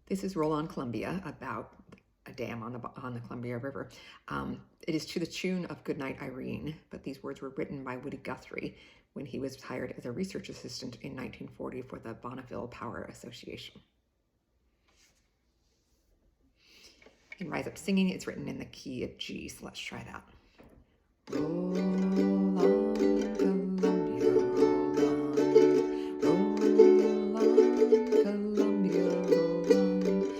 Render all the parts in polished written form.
This is Roll on Columbia, about a dam on the Columbia River. It is to the tune of Good Night Irene, but these words were written by Guthrie when he was hired as a research assistant in 1940 for the Bonneville Power Association. In Rise Up Singing, it's written in the key of G, so let's try that. Roll on, Columbia, roll on, Columbia, roll on.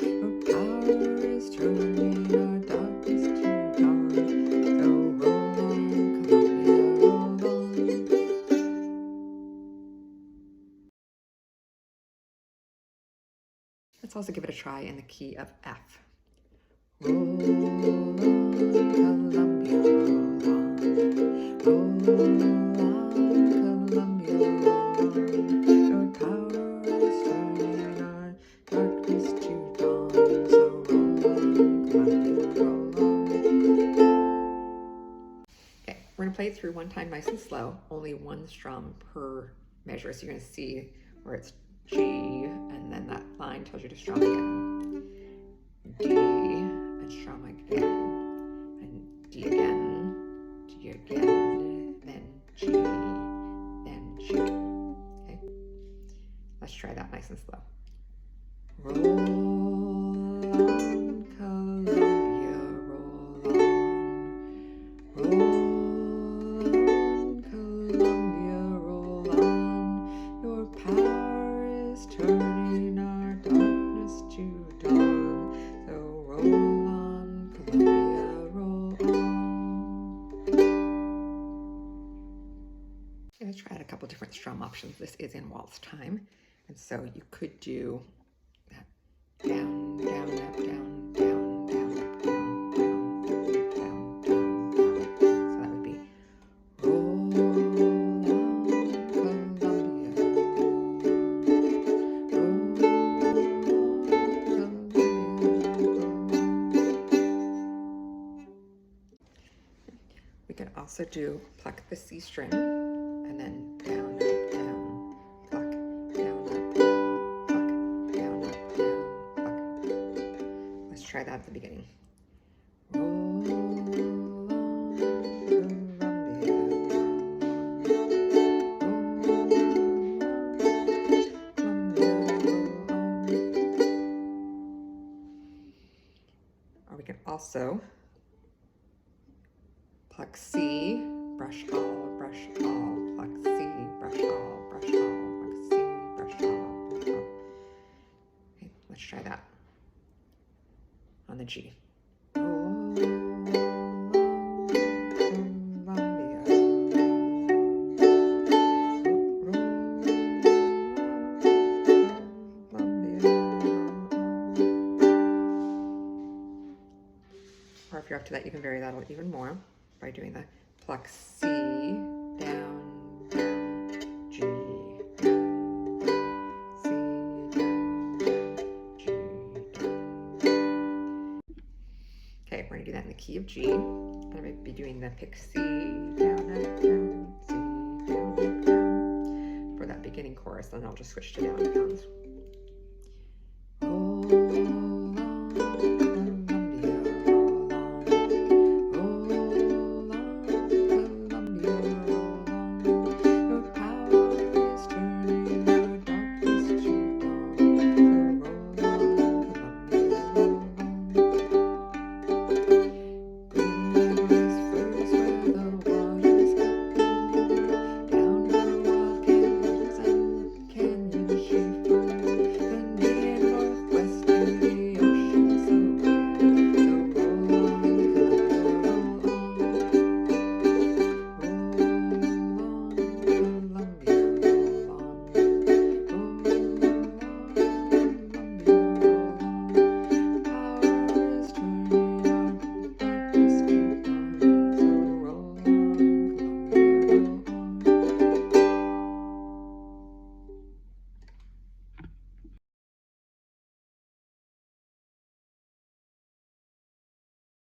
Your power is turning our darkness to dawn. So roll on, Columbia, roll on. Let's also give it a try in the key of F. Roll on, Columbia, roll on. Roll on, Columbia, roll on. Your power is turning our darkness to dawn. So roll on, Columbia, roll on. Okay, we're going to play it through one time nice and slow. Only one strum per measure. So you're going to see where it's G, and then that line tells you to strum again. D, and strum again, and D again, G again, then G, then G. Okay, let's try that nice and slow. Roll on, Columbia, roll on. Roll on, Columbia, roll on. Your power is turning our darkness to dawn. Roll on, Columbia, roll on. Let's try out a couple different strum options. This is in waltz time, and so you could do that down, down, up, down, down, down, up, down, down, down, down, down, down. So that would be roll on, Columbia, We can also do pluck the C string and then down, up, down, pluck, down, up, down, pluck, down, up, down, pluck. Let's try that at the beginning. Roll on, Columbia, or we can also pluck C, brush all, pluck C, brush all, pluck C, brush all, brush all. Okay, let's try that on the G. Or if you're up to that, you can vary that even more by doing the pluck C, down, down, G, down, down, C, down, down, G, down, down. Okay, we're going to do that in the key of G. I'm going to be doing the pick C, down, up, down, C, down, up, down for that beginning chorus, then I'll just switch to down, down.